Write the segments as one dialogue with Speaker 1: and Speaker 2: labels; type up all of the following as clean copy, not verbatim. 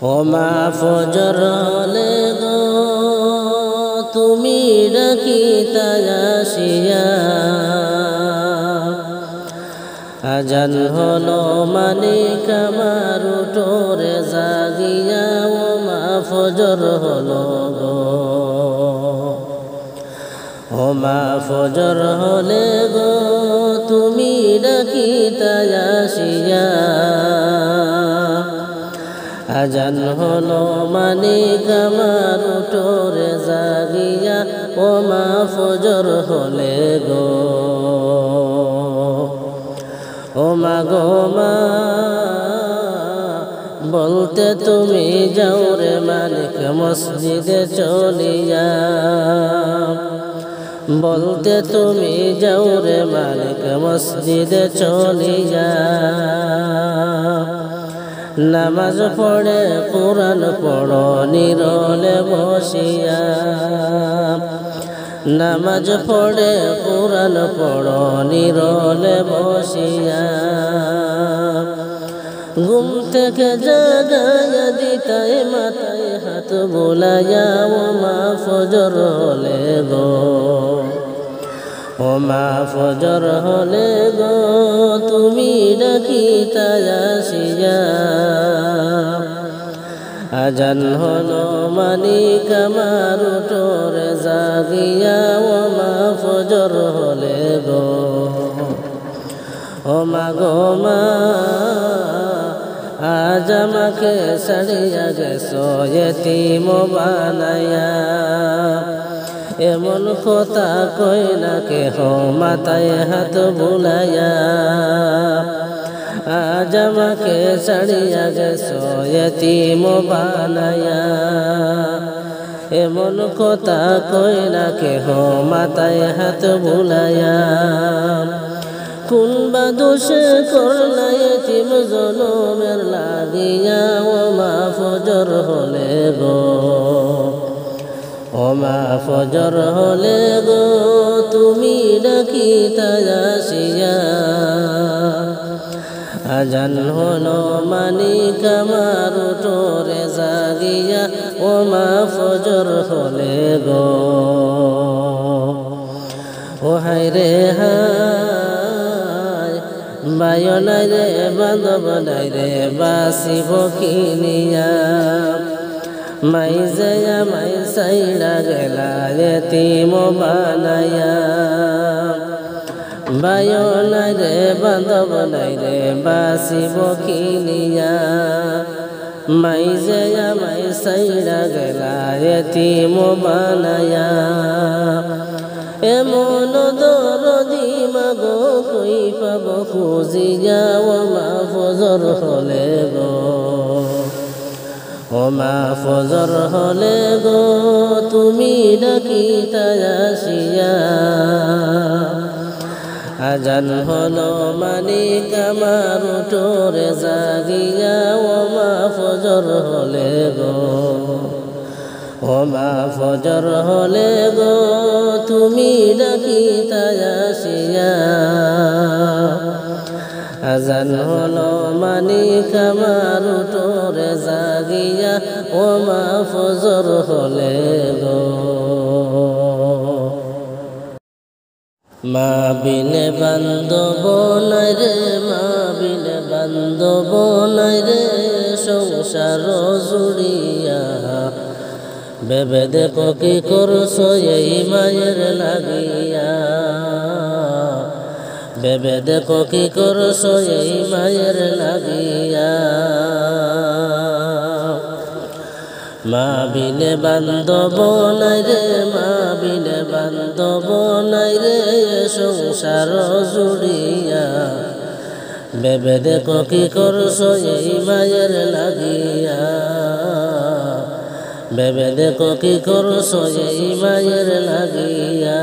Speaker 1: ও মা ফজর হলে গো তুমি ডাকিতা আসিয়া, আজান হলো মানিক আমার উঠোরে জাগিয়া, ও মা ফজর হলো গো। ও মা ফজর হলে গো তুমি ডাকিতা আসিয়া, আজান হলো মানিক আমার উঠোরে জাগিয়া, ও মা ফজর হলে গো। ও মা গো মা বলতে তুমি যাও রে মালিক মসজিদে চলিয়া, বলতে তুমি যাও রে মালিক মসজিদে চলিয়া, নামাজ পড়ে কোরআন পড়ো নিরলে বসিয়া, নামাজ পড়ে কোরআন পড়ো নিরলে বসিয়া, ঘুম থেকে জাগায়া দিতায় মাথায় হাত বুলাইয়া, ও মা ফজর হলে গো। ও মা ফজর হলে গো তুমি ডাকিতা আসিয়া, আজান হলো মানিক আমার উঠোরে জাগিয়া, ও মা ফজর হলে গো। ও মা গো মা আজ আমাকে ছাড়িয়া গেছো এতিম বানাইয়া, এমন কথা কই না কেহ মাথায় হাত বুলাইয়া, আজ আমাকে ছাড়িয়া গেছো এতিম বানাইয়া, এমন কথা কই না কেহ মাথায় হাত বুলাইয়া, কোন বা দোষে করলা এতিম জনমের লাগিয়া, ও মা ফজর হলে গো। ও মা ফজর হলে গো তুমি ডাকিতা আসিয়া, আজান হলো মানিক আমার উঠোরে জাগিয়া, ও মা ফজর হলে গো। ও হায় রে হায় বায়ো নাই রে বান্ধব নাই রে বাসিব কিনিয়া, মাই জয়া মাই সাইড়া গেলা এতিম বানাইয়া, বায়ো নাই রে বান্ধব নাই রে বাসিব কিনিয়া, মাই জয়া মাই সাইড়া গেলা এতিম বানাইয়া, এমন দরদি মাগো কই পাব খুঁজিয়া, ও মা ফজর হলে গো। ও মা ফজর হলে গো তুমি ডাকিতা আসিয়া, আজান হলো মানিক আমার উঠোরে জাগিয়া, ও মা ফজর হলে গো। ও মা ফজর হলে গো তুমি ডাকিতা আসিয়া, আজান হলো মানিক আমার উঠোরে জাগিয়া, ও মা ফজর হলে গো। মা বিনে বান্ধব নাই রে, মা বিনে বান্ধব নাই রে, সংসার জুড়িয়া, ভেবে দেখো কি করছো এই মায়ের লাগিয়া, ভেবে দেখো কি করছো এই মায়ের লাগিয়া, মা বিনে বান্ধব নাই রে, মা বিনে বান্ধব নাই রে, সংসার জুড়িয়া, ভেবে দেখো কি করছো এই মায়ের লাগিয়া, ভেবে দেখো কি করছো এই মায়ের লাগিয়া।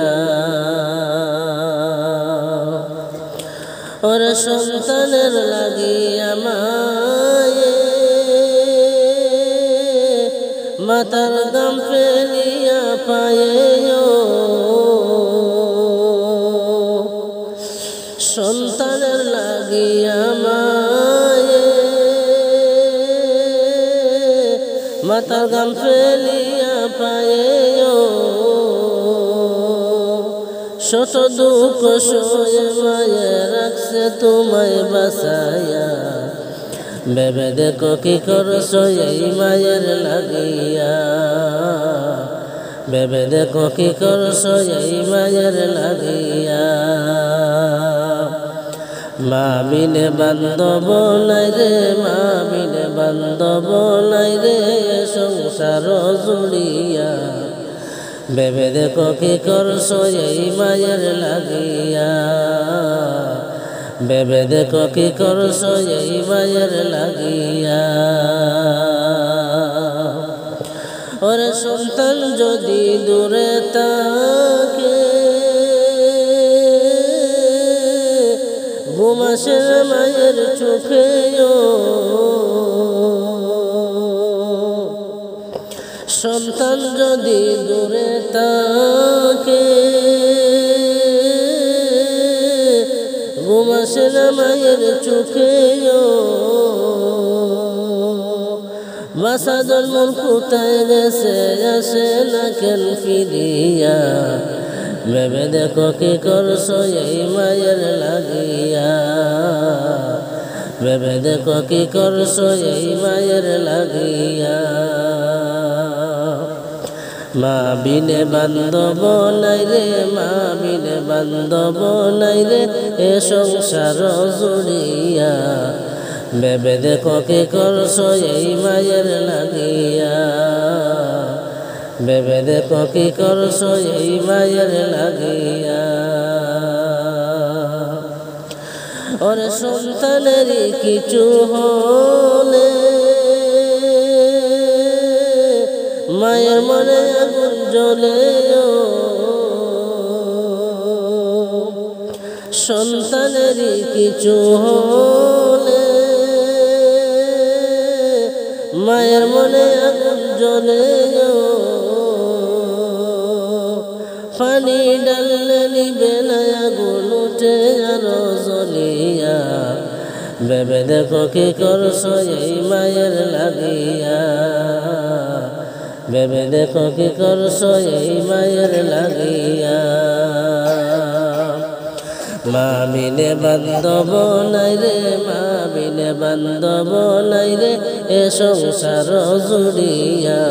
Speaker 1: ওরে সন্তানের লাগিয়া মায়ে মাতার গাম ফেলিয়া পায়ে, সন্তানের লাগিয়া মায়ে মাথার গাম ফেলিয়া পায়ে শত দুঃখ সয়ে মায়ে রাখছে তোমায় বাসায়া ভেবে দেখো কি করছো এই মায়ের লাগিয়া ভেবে দেখো কি করছো এই মায়ের লাগিয়া মা বিনে বান্ধব নাই রে মা বিনে বান্ধব নাই রে সংসার জুড়িয়া ভেবে দেখো কি করছো এই মায়ের লাগিয়া ভেবে দেখো কি করছো এই মায়ের লাগিয়া ওরে সন্তান যদি দূরে থাকে ঘুম আসে মায়ের চোখে সন্তান যদি দূরে থাকে ঘুম আসে মায়ের চোখে বাসা জন্মর কোথায় গেছে আসে না কেন ফিরিয়া ভেবে দেখো কি করছো এই মায়ের লাগিয়া ভেবে দেখো কি করছো এই মায়ের লাগিয়া মা বিনে বান্ধব নাই রে মা বিনে বান্ধব নাই রে এ সংসার জুড়িয়া ভেবে দেখো কি করছো এই মায়ের লাগিয়া ভেবে দেখো কি করছো এই মায়ের লাগিয়া ওরে সন্তানেরই কিছু হলে মায়ের মনে আগুন জ্বলে সন্তানেরই কিছু হলে মায়ের মনে আগুন জ্বলে পানি ডাললে নিবে না আগুন উঠে আরো জ্বলিয়া ভেবে দেখো কি করছো এই মায়ের লাগিয়া ভেবে দেখো কি করছো এই মায়ের লাগিয়া মা বিনে বান্ধব নাই রে মা বিনে বান্ধব নাই রে এ সংসার জুড়িয়া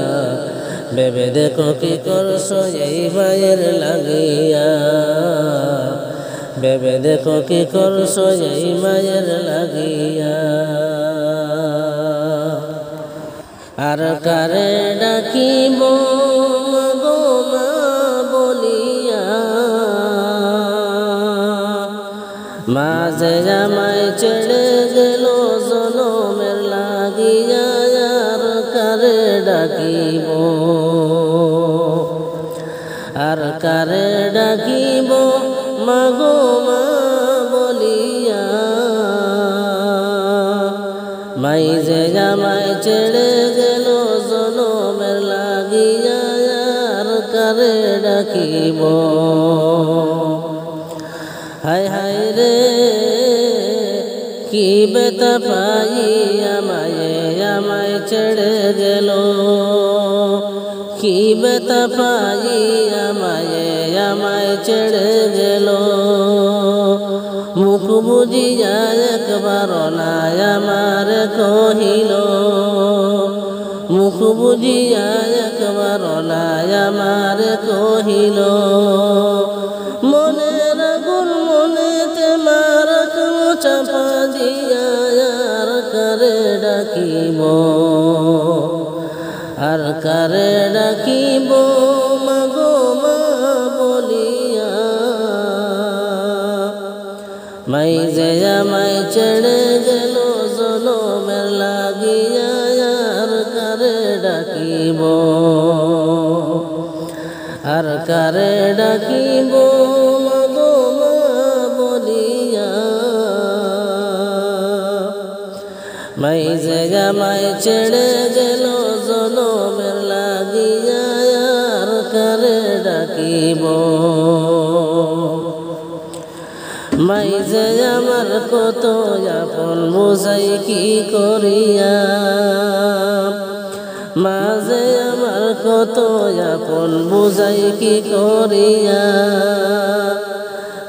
Speaker 1: ভেবে দেখো কি করছো এই মায়ের লাগিয়া ভেবে দেখো কি করছো এই মায়ের লাগিয়া আর কারে ডাকিব গো মা বলিয়া মা যে আমায় ছেড়ে গেল জনমের লাগিয়া আর কারে ডাকিব আর কারে ডাকিব মা গো মা বলিয়া মাই যে আমায় ছেড়ে গেল জনমের লাগিয়া আর কারে ডাকিব হায় হায় রে কি বেতা পাই আমায় ছেড়ে গেল কি বেতা পাই আমায় ছেড়ে গেল মুখ বুঝিয়া একবার না আমার কহিল মুখ বুঝিয়া একবার না আমার কহিল মনের আগুন মনেতে মার চাপা দিয়া আর কারে ডাকিব আর কারে ডাকিব মা গো মা বলিয়া মাই যে আমায় ছেড়ে গেল জনমের লাগিয়া আর কারে ডাকিব আর কারে ডাকিব মা গো মা বলিয়া মাই যে আমায় ছেড়ে গেল জনমের লাগিয়া আর কারে ডাকিব মাই যে আমার কত আপন বুঝাই কি করিয়া মাঝে আমার কত আপন বুঝাই কি করিয়া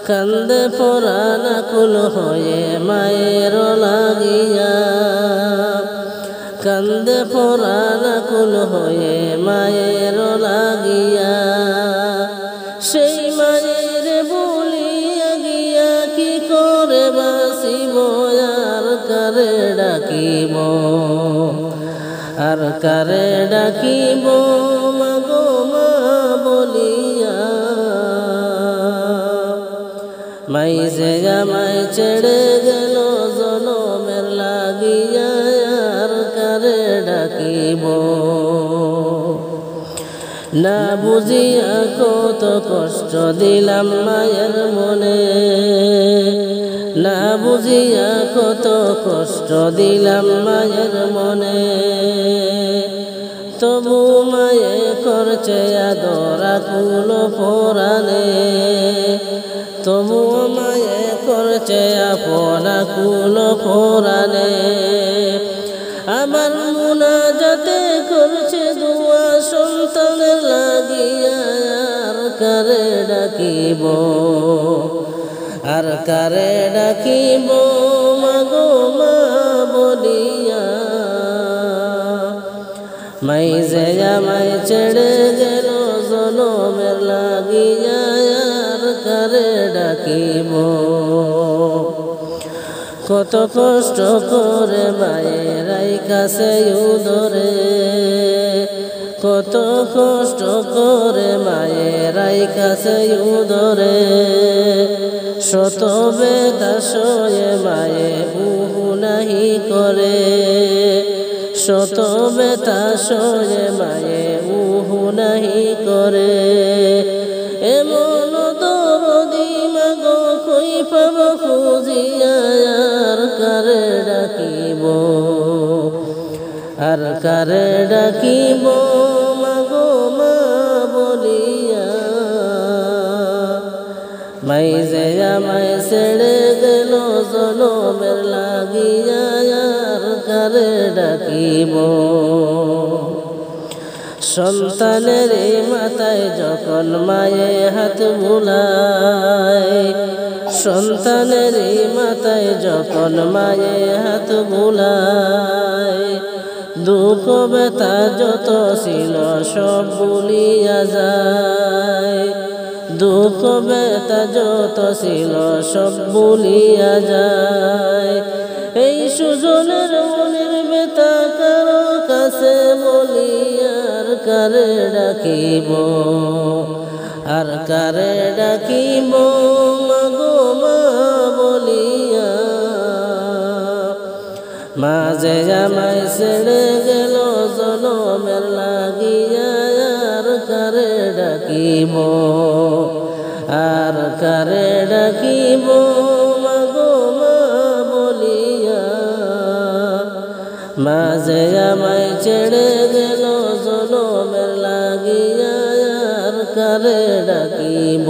Speaker 1: কান্দে পরাণ আকুল হয়ে মায়ের লাগিয়া কান্দে পরাণ আকুল হয়ে মায়ের লাগিয়া সেই মায়ের বলিয়া গিয়া কি করে বাসিব আর কারে ডাকিব আর কারে ডাকিব মাগো মা বলিয়া মাই যে আমায় ছেড়ে গেল জনমের লাগিয়া আর কারে ডাকিব না বুঝিয়া কত কষ্ট দিলাম মায়ের মনে না বুঝিয়া কত কষ্ট দিলাম মায়ের মনে তবু মায়ে করছে আদর আকুল পরাণে তবু মায়ে করছে আপন আকুল পরাণে আমার মুনাজাতে করছে দুয়া সন্তানের লাগিয়া আর কারে ডাকিব আর কারে ডাকিব মাগো মা বলিয়া মাই যে আমায় ছেড়ে গেল জনমের লাগিয়া আর কারে ডাকিব কত কষ্ট করে মায়ের কাছে উদরে কত কষ্ট করে মায়ের কাছে উদরে শত বেদা সয়ে মায়ে বুহু নাহি করে শত বেতা সয়ে মায়ে উহু নাহি করে এমন দরদি মাগো কই পাব খুঁজিয়া আর কারে ডাকিব আর কারে ডাকিব মাগো মা বলিয়া মাই যে আমায় ছেড়ে গেল জনমের লাগিয়া আর কারে ডাকিব সন্তানের মাথায় যখন মায়ে হাত বুলায় সন্তানের মাথায় যখন মায়ে হাত বুলায় দুঃখ ব্যথা যত ছিল সব ভুলিয়া যায় দুঃখ ব্যথা যত ছিল সব ভুলিয়া যায় এই সুজনের মনের ব্যথা কারো কাছে বলি আর কারে ডাকিব আর কারে ডাকিব মাগো মা বলিয়া মা যে আমায় ছেড়ে গেল জনমের লাগিয়া আর কারে ডাকিব আর কারে ডাকিব মাগো মা বলিয়া মা যে আমায় ছেড়ে গেল জনমের লাগিয়া আর কারে ডাকিব।